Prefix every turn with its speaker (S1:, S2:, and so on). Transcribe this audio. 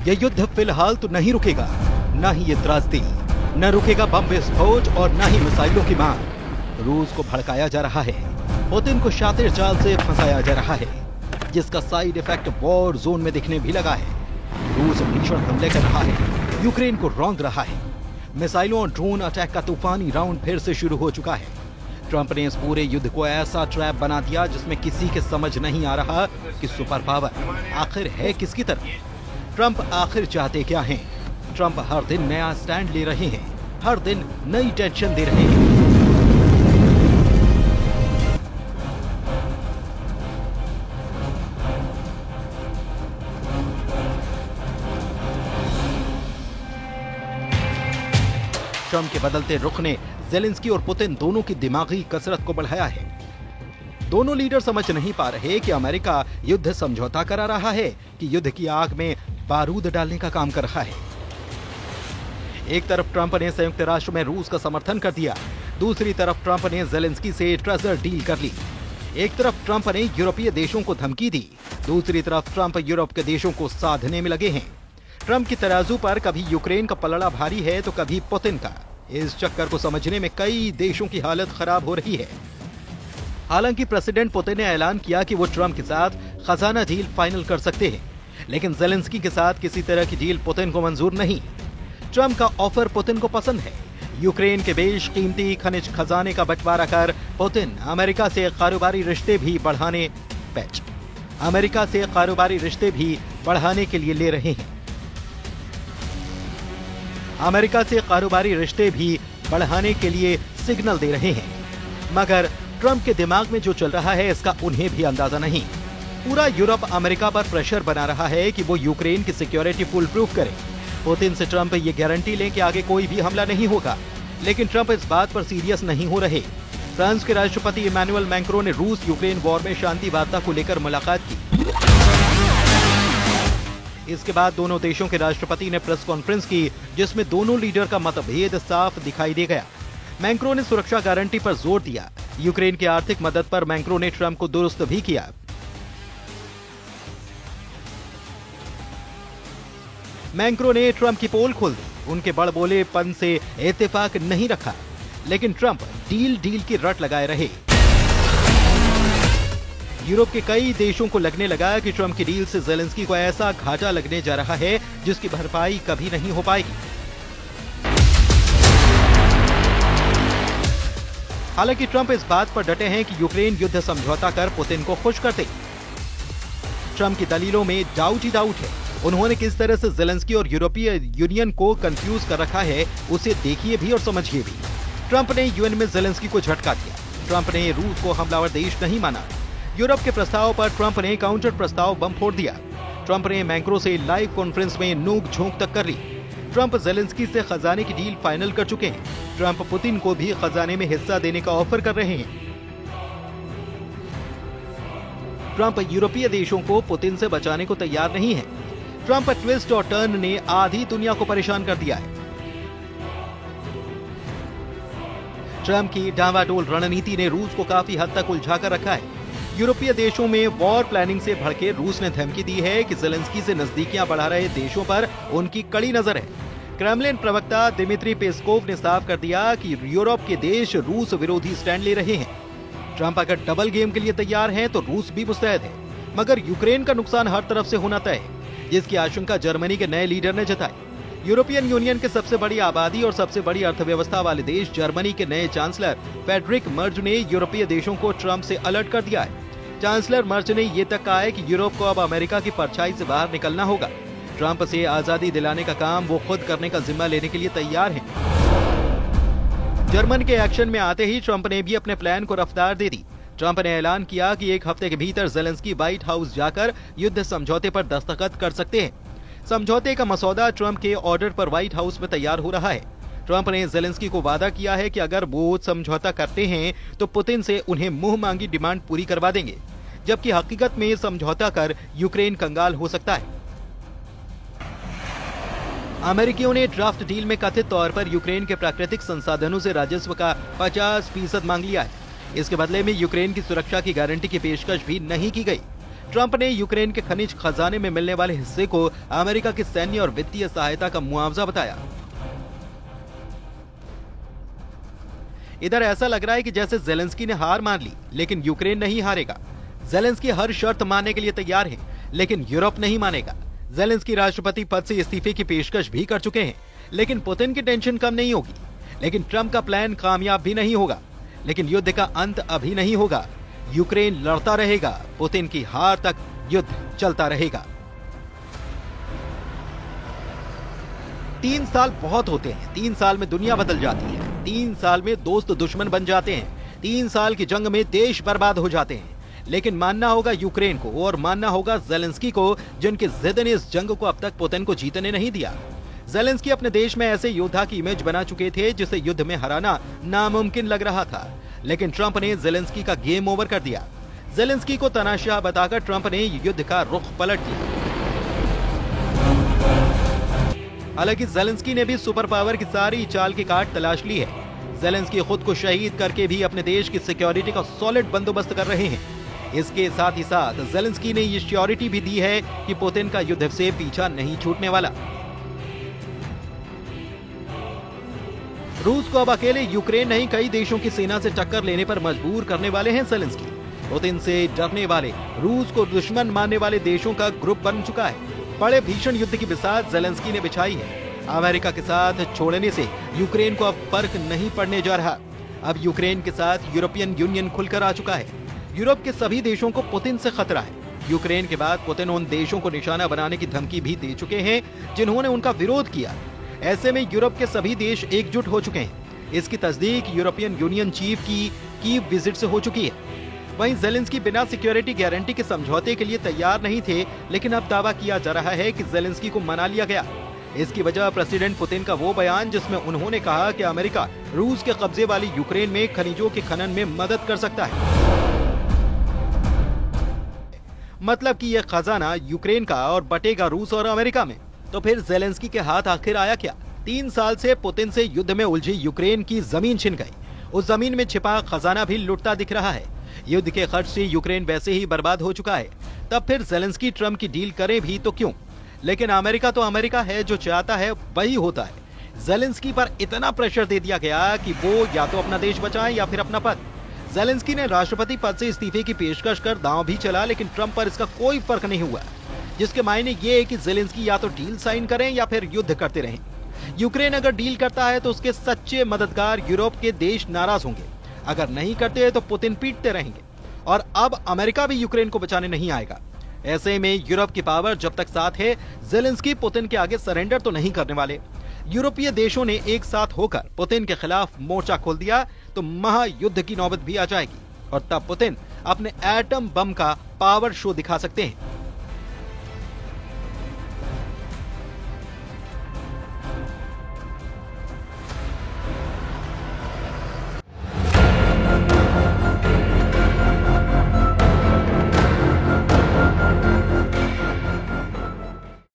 S1: ये युद्ध फिलहाल तो नहीं रुकेगा, न ही ये त्रासदी, न रुकेगा बम विस्फोट और न ही मिसाइलों की मांग। रूस को भड़काया जा रहा है, पुतिन को शातिर जाल से फंसाया जा रहा है, जिसका साइड इफेक्ट वॉर जोन में दिखने भी लगा है। रूस भीषण हमले कर रहा है, यूक्रेन को रौंद रहा है। मिसाइलों और ड्रोन अटैक का तूफानी राउंड फिर से शुरू हो चुका है। ट्रंप ने इस पूरे युद्ध को ऐसा ट्रैप बना दिया जिसमें किसी के समझ नहीं आ रहा कि सुपर पावर आखिर है किसकी तरफ। ट्रंप आखिर चाहते क्या हैं? ट्रंप हर दिन नया स्टैंड ले रहे हैं, हर दिन नई टेंशन दे रहे हैं। ट्रंप के बदलते रुख ने ज़ेलेंस्की और पुतिन दोनों की दिमागी कसरत को बढ़ाया है। दोनों लीडर समझ नहीं पा रहे कि अमेरिका युद्ध समझौता करा रहा है कि युद्ध की आग में बारूद डालने का काम कर रहा है। एक तरफ ट्रंप ने संयुक्त राष्ट्र में रूस का समर्थन कर दिया, दूसरी तरफ ट्रंप ने ज़ेलेंस्की से ट्रेजर डील कर ली। एक तरफ ट्रंप ने यूरोपीय देशों को धमकी दी, दूसरी तरफ ट्रंप यूरोप के देशों को साधने में लगे हैं। ट्रंप की तराजू पर कभी यूक्रेन का पलड़ा भारी है तो कभी पुतिन का। इस चक्कर को समझने में कई देशों की हालत खराब हो रही है। हालांकि प्रेसिडेंट पुतिन ने ऐलान किया कि वो ट्रंप के साथ खजाना डील फाइनल कर सकते हैं, लेकिन ज़ेलेंस्की के साथ किसी तरह की डील पुतिन को मंजूर नहीं। ट्रंप का ऑफर पुतिन को पसंद है। यूक्रेन के बेशकीमती खनिज खजाने का बंटवारा कर पुतिन अमेरिका से कारोबारी रिश्ते भी बढ़ाने के लिए ले रहे हैं। अमेरिका से कारोबारी रिश्ते भी बढ़ाने के लिए सिग्नल दे रहे हैं। मगर ट्रंप के दिमाग में जो चल रहा है इसका उन्हें भी अंदाजा नहीं। पूरा यूरोप अमेरिका पर प्रेशर बना रहा है कि वो यूक्रेन की सिक्योरिटी फुल प्रूफ करे। पुतिन से ट्रंप ये गारंटी लें कि आगे कोई भी हमला नहीं होगा, लेकिन ट्रंप इस बात पर सीरियस नहीं हो रहे। फ्रांस के राष्ट्रपति इमैनुअल मैक्रों ने रूस यूक्रेन वॉर में शांति वार्ता को लेकर मुलाकात की। इसके बाद दोनों देशों के राष्ट्रपति ने प्रेस कॉन्फ्रेंस की, जिसमें दोनों लीडर का मतभेद साफ दिखाई दे गया। मैक्रों ने सुरक्षा गारंटी पर जोर दिया। यूक्रेन की आर्थिक मदद पर मैक्रों ने ट्रंप को दुरुस्त भी किया। मैक्रों ने ट्रंप की पोल खोल दी, उनके बड़बोलेपन से इत्तेफाक नहीं रखा, लेकिन ट्रंप डील की रट लगाए रहे। यूरोप के कई देशों को लगने लगा कि ट्रंप की डील से ज़ेलेंस्की को ऐसा घाटा लगने जा रहा है जिसकी भरपाई कभी नहीं हो पाएगी। हालांकि ट्रंप इस बात पर डटे हैं कि यूक्रेन युद्ध समझौता कर पुतिन को खुश कर दे। ट्रंप की दलीलों में डाउट ही डाउट है। उन्होंने किस तरह से ज़ेलेंस्की और यूरोपीय यूनियन को कंफ्यूज कर रखा है, उसे देखिए भी और समझिए भी। ट्रंप ने यूएन में ज़ेलेंस्की को झटका दिया। ट्रंप ने रूस को हमलावर देश नहीं माना। यूरोप के प्रस्ताव पर ट्रंप ने काउंटर प्रस्ताव बम फोड़ दिया। ट्रंप ने मैक्रों से लाइव कॉन्फ्रेंस में नोक झोंक तक कर ली। ट्रंप ज़ेलेंस्की से खजाने की डील फाइनल कर चुके हैं। ट्रंप पुतिन को भी खजाने में हिस्सा देने का ऑफर कर रहे हैं। ट्रंप यूरोपीय देशों को पुतिन से बचाने को तैयार नहीं है। ट्रंप ट्विस्ट और टर्न ने आधी दुनिया को परेशान कर दिया है। ट्रंप की डावाडोल रणनीति ने रूस को काफी हद तक उलझा कर रखा है। यूरोपीय देशों में वॉर प्लानिंग से भड़के रूस ने धमकी दी है कि ज़ेलेंस्की से नजदीकियां बढ़ा रहे देशों पर उनकी कड़ी नजर है। क्रेमलिन प्रवक्ता दिमित्री पेस्कोव ने साफ कर दिया कि यूरोप के देश रूस विरोधी स्टैंड ले रहे हैं। ट्रंप अगर डबल गेम के लिए तैयार हैं तो रूस भी मुस्तैद है, मगर यूक्रेन का नुकसान हर तरफ से होना तय है, जिसकी आशंका जर्मनी के नए लीडर ने जताई। यूरोपियन यूनियन के सबसे बड़ी आबादी और सबसे बड़ी अर्थव्यवस्था वाले देश जर्मनी के नए चांसलर फ्रेडरिक मर्ज ने यूरोपीय देशों को ट्रंप से अलर्ट कर दिया है। चांसलर मर्ज ने ये तक कहा है कि यूरोप को अब अमेरिका की परछाई से बाहर निकलना होगा। ट्रंप से आजादी दिलाने का काम वो खुद करने का जिम्मा लेने के लिए तैयार हैं। जर्मन के एक्शन में आते ही ट्रंप ने भी अपने प्लान को रफ्तार दे दी। ट्रंप ने ऐलान किया कि एक हफ्ते के भीतर ज़ेलेंस्की व्हाइट हाउस जाकर युद्ध समझौते पर दस्तखत कर सकते हैं। समझौते का मसौदा ट्रंप के ऑर्डर पर व्हाइट हाउस में तैयार हो रहा है। ट्रंप ने ज़ेलेंस्की को वादा किया है कि अगर वो समझौता करते हैं तो पुतिन से उन्हें मुंह मांगी डिमांड पूरी करवा देंगे, जबकि हकीकत में समझौता कर यूक्रेन कंगाल हो सकता है। अमेरिकियों ने ड्राफ्ट डील में कथित तौर पर यूक्रेन के प्राकृतिक संसाधनों से राजस्व का 50% मांग लिया है। इसके बदले में यूक्रेन की सुरक्षा की गारंटी की पेशकश भी नहीं की गई। ट्रंप ने यूक्रेन के खनिज खजाने में मिलने वाले हिस्से को अमेरिका की सैन्य और वित्तीय सहायता का मुआवजा बताया। इधर ऐसा लग रहा है कि जैसे जेलेंस्की ने हार मान ली, लेकिन यूक्रेन नहीं हारेगा। जेलेंस्की हर शर्त मानने के लिए तैयार है, लेकिन यूरोप नहीं मानेगा। जेलेंस्की राष्ट्रपति पद से इस्तीफे की पेशकश भी कर चुके हैं, लेकिन पुतिन की टेंशन कम नहीं होगी। लेकिन ट्रंप का प्लान कामयाब भी नहीं होगा। लेकिन युद्ध का अंत अभी नहीं होगा। यूक्रेन लड़ता रहेगा, पुतिन की हार तक युद्ध चलता रहेगा। 3 साल बहुत होते हैं। 3 साल में दुनिया बदल जाती है। 3 साल में दोस्त दुश्मन बन जाते हैं। 3 साल की जंग में देश बर्बाद हो जाते हैं। लेकिन मानना होगा यूक्रेन को और मानना होगा जेलेंस्की को, जिनकी जिद ने इस जंग को अब तक पुतिन को जीतने नहीं दिया। जेलेंस्की अपने देश में ऐसे योद्धा की इमेज बना चुके थे जिसे युद्ध में हराना नामुमकिन लग रहा था, लेकिन ट्रंप ने जेलेंस्की का गेम ओवर कर दिया। जेलेंस्की को तनाशाह बताकर ट्रंप ने युद्ध का रुख पलट दिया। हालांकि जेलेंस्की ने भी सुपर पावर की सारी चाल की काट तलाश ली है। जेलेंस्की खुद को शहीद करके भी अपने देश की सिक्योरिटी का सॉलिड बंदोबस्त कर रहे हैं। इसके साथ ही साथ जेलेंस्की ने ये श्योरिटी भी दी है कि पुतिन का युद्ध से पीछा नहीं छूटने वाला। रूस को अब अकेले यूक्रेन नहीं, कई देशों की सेना से टक्कर लेने पर मजबूर करने वाले हैं जेलेंस्की। पुतिन से डरने वाले, रूस को दुश्मन मानने वाले देशों का ग्रुप बन चुका है। बड़े भीषण युद्ध की बिसात जेलेंस्की ने बिछाई है। अमेरिका के साथ छोड़ने से यूक्रेन को अब फर्क नहीं पड़ने जा रहा। अब यूक्रेन के साथ यूरोपियन यूनियन खुलकर आ चुका है। यूरोप के सभी देशों को पुतिन से खतरा है। यूक्रेन के बाद पुतिन उन देशों को निशाना बनाने की धमकी भी दे चुके हैं जिन्होंने उनका विरोध किया। ऐसे में यूरोप के सभी देश एकजुट हो चुके हैं। इसकी तस्दीक यूरोपियन यूनियन चीफ की कीव विजिट से हो चुकी है। वहीं जेलेंस्की बिना सिक्योरिटी गारंटी के समझौते के लिए तैयार नहीं थे, लेकिन अब दावा किया जा रहा है कि जेलेंस्की को मना लिया गया। इसकी वजह प्रेसिडेंट पुतिन का वो बयान जिसमें उन्होंने कहा कि अमेरिका रूस के कब्जे वाली यूक्रेन में खनिजों के खनन में मदद कर सकता है। मतलब कि यह खजाना यूक्रेन का और बटेगा रूस और अमेरिका में। तो फिर जेलेंस्की के हाथ आखिर आया क्या? 3 साल से पुतिन से युद्ध में उलझी यूक्रेन की जमीन छिन गई। उस जमीन में छिपा खजाना भी लुटता दिख रहा है। युद्ध के खर्च से यूक्रेन वैसे ही बर्बाद हो चुका है। तब फिर जेलेंस्की ट्रंप की डील करे भी तो क्यों? लेकिन अमेरिका तो अमेरिका है, जो चाहता है वही होता है। जेलेंस्की पर इतना प्रेशर दे दिया गया कि वो या तो अपना देश बचाएं या फिर अपना पद। जेलेंस्की ने राष्ट्रपति पद से इस्तीफे की पेशकश कर दांव भी चला, लेकिन ट्रंप पर इसका कोई फर्क नहीं हुआ, जिसके मायने ये है कि जेलेंस्की या तो डील साइन करें या फिर युद्ध करते रहें। यूक्रेन अगर डील करता है तो उसके सच्चे मददगार यूरोप के देश नाराज होंगे। अगर नहीं करते तो पुतिन पीटते रहेंगे और अब अमेरिका भी यूक्रेन को बचाने नहीं आएगा। ऐसे में यूरोप की पावर जब तक साथ है, जेलेंस्की पुतिन के आगे सरेंडर तो नहीं करने वाले। यूरोपीय देशों ने एक साथ होकर पुतिन के खिलाफ मोर्चा खोल दिया तो महायुद्ध की नौबत भी आ जाएगी और तब पुतिन अपने एटम बम का पावर शो दिखा सकते हैं।